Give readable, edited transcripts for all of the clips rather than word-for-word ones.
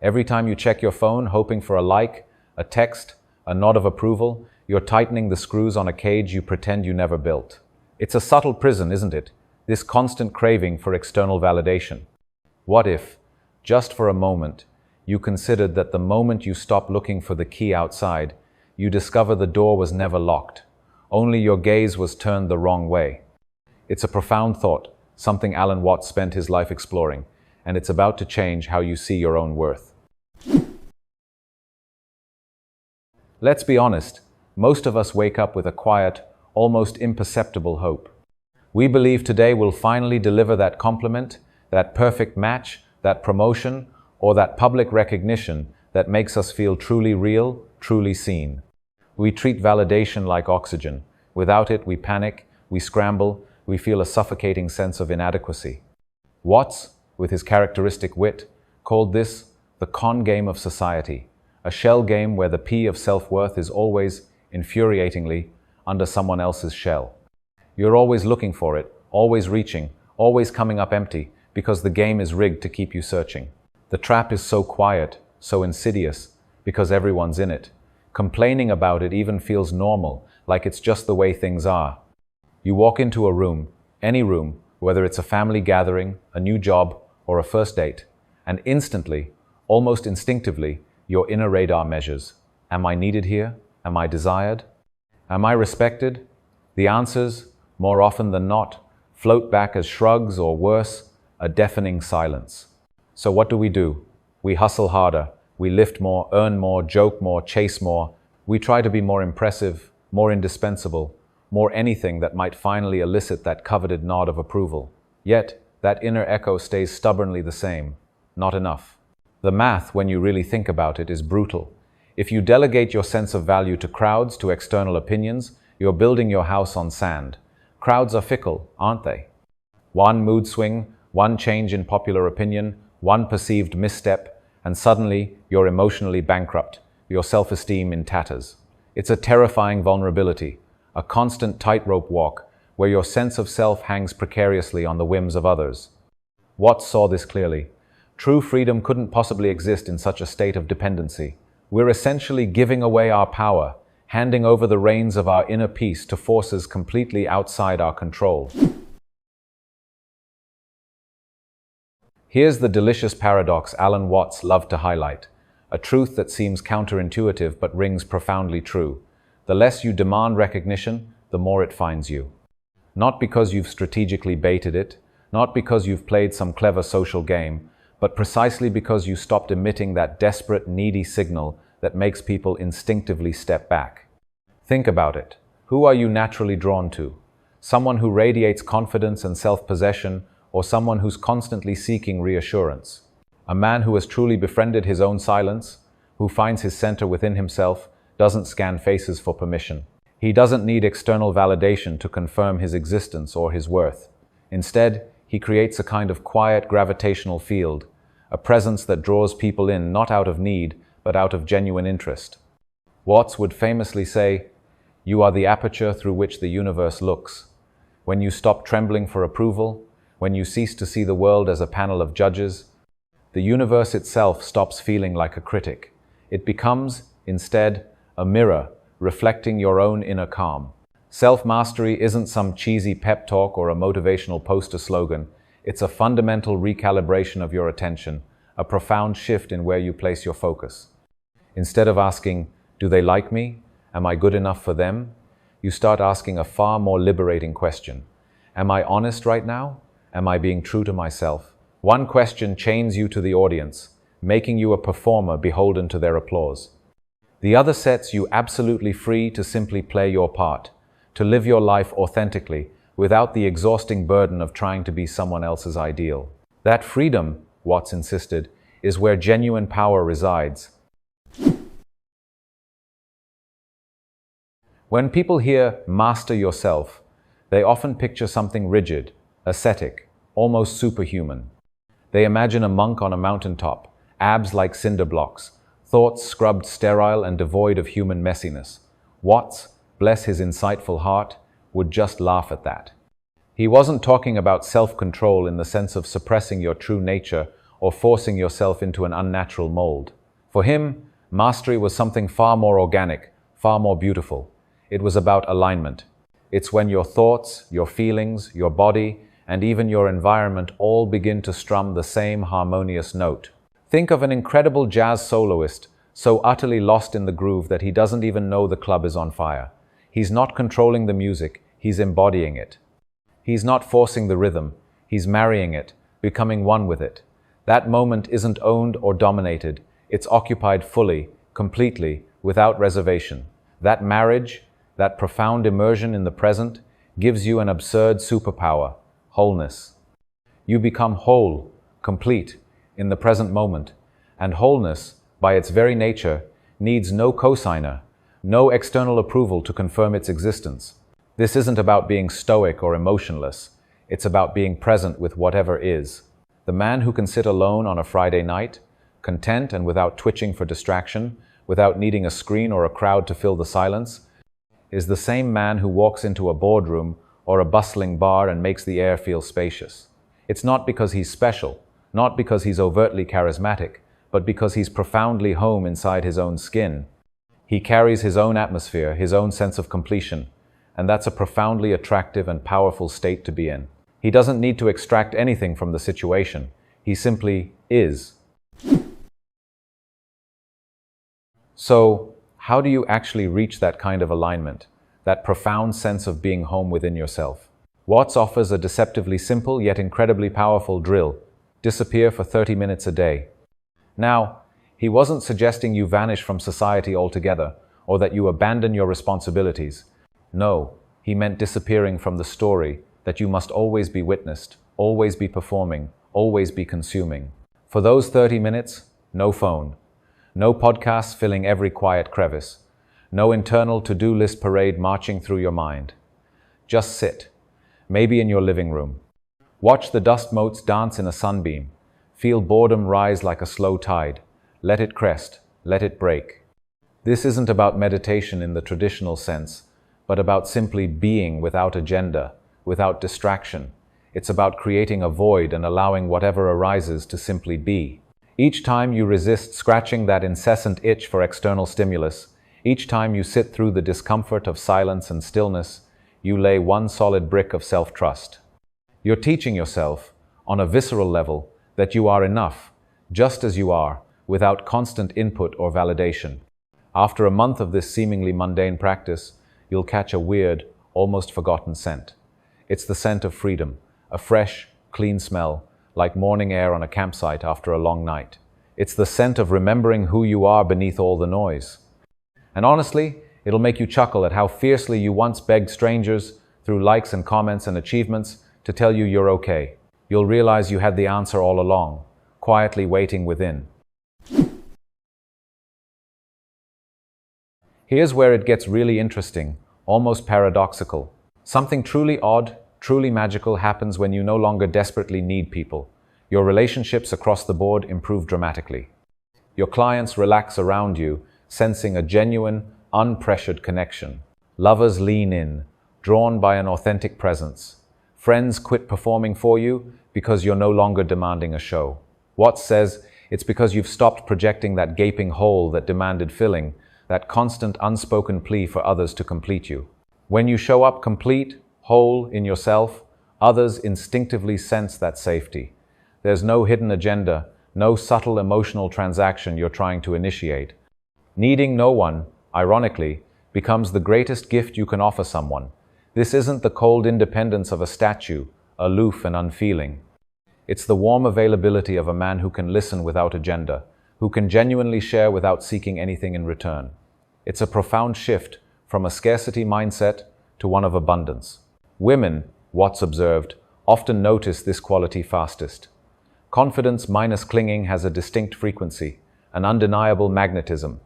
Every time you check your phone, hoping for a like, a text, a nod of approval, you're tightening the screws on a cage you pretend you never built. It's a subtle prison, isn't it? This constant craving for external validation. What if, just for a moment, you considered that the moment you stop looking for the key outside, you discover the door was never locked, only your gaze was turned the wrong way? It's a profound thought, something Alan Watts spent his life exploring, and it's about to change how you see your own worth. Let's be honest, most of us wake up with a quiet, almost imperceptible hope. We believe today will finally deliver that compliment, that perfect match, that promotion, or that public recognition that makes us feel truly real, truly seen. We treat validation like oxygen. Without it, we panic, we scramble, we feel a suffocating sense of inadequacy. Watts, with his characteristic wit, called this the con game of society, a shell game where the P of self-worth is always, infuriatingly, under someone else's shell. You're always looking for it, always reaching, always coming up empty, because the game is rigged to keep you searching. The trap is so quiet, so insidious, because everyone's in it. Complaining about it even feels normal, like it's just the way things are. You walk into a room, any room, whether it's a family gathering, a new job, or a first date, and instantly, almost instinctively, your inner radar measures. Am I needed here? Am I desired? Am I respected? The answers, more often than not, float back as shrugs or worse, a deafening silence. So what do? We hustle harder, we lift more, earn more, joke more, chase more. We try to be more impressive, more indispensable, more anything that might finally elicit that coveted nod of approval. Yet, that inner echo stays stubbornly the same. Not enough. The math, when you really think about it, is brutal. If you delegate your sense of value to crowds, to external opinions, you're building your house on sand. Crowds are fickle, aren't they? One mood swing, one change in popular opinion, one perceived misstep, and suddenly you're emotionally bankrupt, your self-esteem in tatters. It's a terrifying vulnerability, a constant tightrope walk, where your sense of self hangs precariously on the whims of others. Watts saw this clearly. True freedom couldn't possibly exist in such a state of dependency. We're essentially giving away our power, handing over the reins of our inner peace to forces completely outside our control. Here's the delicious paradox Alan Watts loved to highlight, a truth that seems counterintuitive but rings profoundly true. The less you demand recognition, the more it finds you. Not because you've strategically baited it, not because you've played some clever social game, but precisely because you stopped emitting that desperate, needy signal that makes people instinctively step back. Think about it. Who are you naturally drawn to? Someone who radiates confidence and self-possession, or someone who's constantly seeking reassurance? A man who has truly befriended his own silence, who finds his center within himself, doesn't scan faces for permission. He doesn't need external validation to confirm his existence or his worth. Instead, he creates a kind of quiet gravitational field, a presence that draws people in not out of need, but out of genuine interest. Watts would famously say, "You are the aperture through which the universe looks." When you stop trembling for approval, when you cease to see the world as a panel of judges, the universe itself stops feeling like a critic. It becomes, instead, a mirror, reflecting your own inner calm. Self-mastery isn't some cheesy pep talk or a motivational poster slogan. It's a fundamental recalibration of your attention, a profound shift in where you place your focus. Instead of asking, "Do they like me? Am I good enough for them?" you start asking a far more liberating question. Am I honest right now? Am I being true to myself? One question chains you to the audience, making you a performer beholden to their applause. The other sets you absolutely free to simply play your part, to live your life authentically, without the exhausting burden of trying to be someone else's ideal. That freedom, Watts insisted, is where genuine power resides. When people hear "master yourself," they often picture something rigid, ascetic, almost superhuman. They imagine a monk on a mountaintop, abs like cinder blocks, thoughts scrubbed sterile and devoid of human messiness. Watts, bless his insightful heart, would just laugh at that. He wasn't talking about self-control in the sense of suppressing your true nature or forcing yourself into an unnatural mold. For him, mastery was something far more organic, far more beautiful. It was about alignment. It's when your thoughts, your feelings, your body, and even your environment all begin to strum the same harmonious note. Think of an incredible jazz soloist, so utterly lost in the groove that he doesn't even know the club is on fire. He's not controlling the music, he's embodying it. He's not forcing the rhythm, he's marrying it, becoming one with it. That moment isn't owned or dominated, it's occupied fully, completely, without reservation. That marriage, that profound immersion in the present, gives you an absurd superpower: wholeness. You become whole, complete, in the present moment, and wholeness, by its very nature, needs no cosigner, no external approval to confirm its existence. This isn't about being stoic or emotionless, it's about being present with whatever is. The man who can sit alone on a Friday night, content and without twitching for distraction, without needing a screen or a crowd to fill the silence, is the same man who walks into a boardroom or a bustling bar and makes the air feel spacious. It's not because he's special, not because he's overtly charismatic, but because he's profoundly home inside his own skin. He carries his own atmosphere, his own sense of completion, and that's a profoundly attractive and powerful state to be in. He doesn't need to extract anything from the situation. He simply is. So, how do you actually reach that kind of alignment, that profound sense of being home within yourself? Watts offers a deceptively simple yet incredibly powerful drill: disappear for 30 minutes a day. Now, he wasn't suggesting you vanish from society altogether, or that you abandon your responsibilities. No, he meant disappearing from the story that you must always be witnessed, always be performing, always be consuming. For those 30 minutes, no phone. No podcasts filling every quiet crevice. No internal to-do list parade marching through your mind. Just sit, maybe in your living room. Watch the dust motes dance in a sunbeam. Feel boredom rise like a slow tide. Let it crest, let it break. This isn't about meditation in the traditional sense, but about simply being without agenda, without distraction. It's about creating a void and allowing whatever arises to simply be. Each time you resist scratching that incessant itch for external stimulus, each time you sit through the discomfort of silence and stillness, you lay one solid brick of self-trust. You're teaching yourself, on a visceral level, that you are enough, just as you are, without constant input or validation. After a month of this seemingly mundane practice, you'll catch a weird, almost forgotten scent. It's the scent of freedom, a fresh, clean smell, like morning air on a campsite after a long night. It's the scent of remembering who you are beneath all the noise. And honestly, it'll make you chuckle at how fiercely you once begged strangers, through likes and comments and achievements, to tell you you're okay. You'll realize you had the answer all along, quietly waiting within. Here's where it gets really interesting, almost paradoxical. Something truly odd, truly magical happens when you no longer desperately need people. Your relationships across the board improve dramatically. Your clients relax around you, sensing a genuine, unpressured connection. Lovers lean in, drawn by an authentic presence. Friends quit performing for you because you're no longer demanding a show. Watts says it's because you've stopped projecting that gaping hole that demanded filling, that constant unspoken plea for others to complete you. When you show up complete, whole in yourself, others instinctively sense that safety. There's no hidden agenda, no subtle emotional transaction you're trying to initiate. Needing no one, ironically, becomes the greatest gift you can offer someone. This isn't the cold independence of a statue, aloof and unfeeling. It's the warm availability of a man who can listen without agenda, who can genuinely share without seeking anything in return. It's a profound shift from a scarcity mindset to one of abundance. Women, Watts observed, often notice this quality fastest. Confidence minus clinging has a distinct frequency, an undeniable magnetism.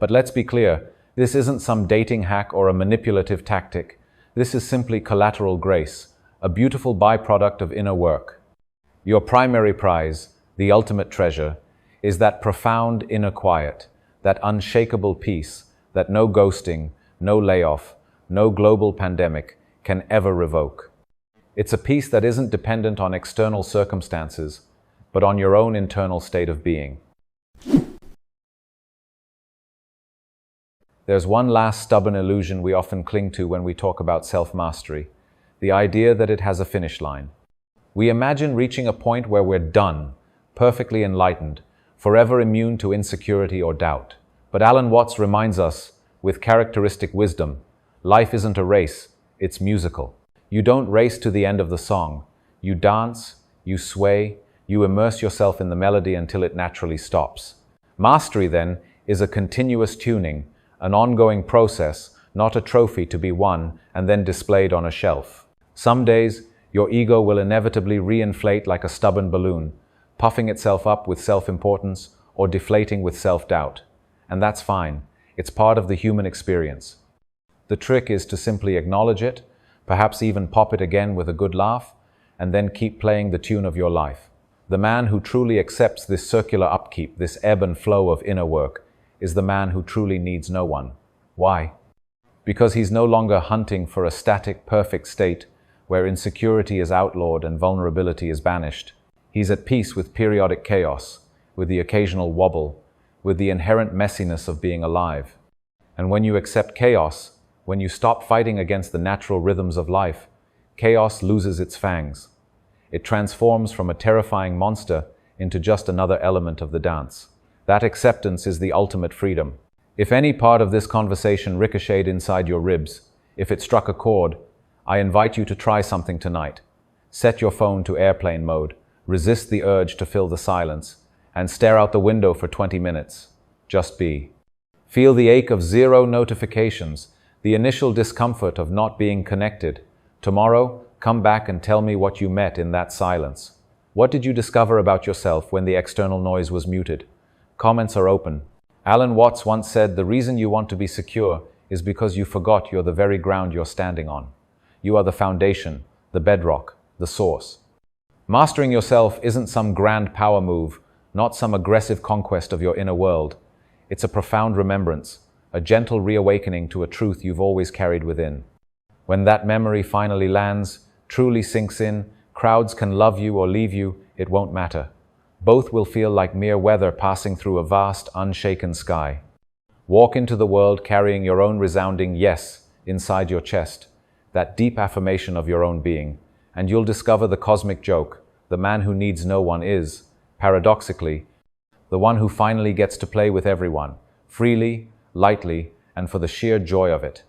But let's be clear, this isn't some dating hack or a manipulative tactic. This is simply collateral grace, a beautiful byproduct of inner work. Your primary prize, the ultimate treasure, is that profound inner quiet, that unshakable peace that no ghosting, no layoff, no global pandemic can ever revoke. It's a peace that isn't dependent on external circumstances, but on your own internal state of being. There's one last stubborn illusion we often cling to when we talk about self-mastery, the idea that it has a finish line. We imagine reaching a point where we're done, perfectly enlightened, forever immune to insecurity or doubt. But Alan Watts reminds us, with characteristic wisdom, life isn't a race, it's musical. You don't race to the end of the song. You dance, you sway, you immerse yourself in the melody until it naturally stops. Mastery, then, is a continuous tuning, an ongoing process, not a trophy to be won and then displayed on a shelf. Some days, your ego will inevitably reinflate like a stubborn balloon, puffing itself up with self-importance or deflating with self-doubt. And that's fine. It's part of the human experience. The trick is to simply acknowledge it, perhaps even pop it again with a good laugh, and then keep playing the tune of your life. The man who truly accepts this circular upkeep, this ebb and flow of inner work, is the man who truly needs no one. Why? Because he's no longer hunting for a static, perfect state where insecurity is outlawed and vulnerability is banished. He's at peace with periodic chaos, with the occasional wobble, with the inherent messiness of being alive. And when you accept chaos, when you stop fighting against the natural rhythms of life, chaos loses its fangs. It transforms from a terrifying monster into just another element of the dance. That acceptance is the ultimate freedom. If any part of this conversation ricocheted inside your ribs, if it struck a chord, I invite you to try something tonight. Set your phone to airplane mode, resist the urge to fill the silence, and stare out the window for 20 minutes. Just be. Feel the ache of zero notifications, the initial discomfort of not being connected. Tomorrow, come back and tell me what you met in that silence. What did you discover about yourself when the external noise was muted? Comments are open. Alan Watts once said, the reason you want to be secure is because you forgot you're the very ground you're standing on. You are the foundation, the bedrock, the source. Mastering yourself isn't some grand power move, not some aggressive conquest of your inner world. It's a profound remembrance, a gentle reawakening to a truth you've always carried within. When that memory finally lands, truly sinks in, crowds can love you or leave you, it won't matter. Both will feel like mere weather passing through a vast, unshaken sky. Walk into the world carrying your own resounding yes inside your chest, that deep affirmation of your own being, and you'll discover the cosmic joke. The man who needs no one is, paradoxically, the one who finally gets to play with everyone, freely, lightly, and for the sheer joy of it.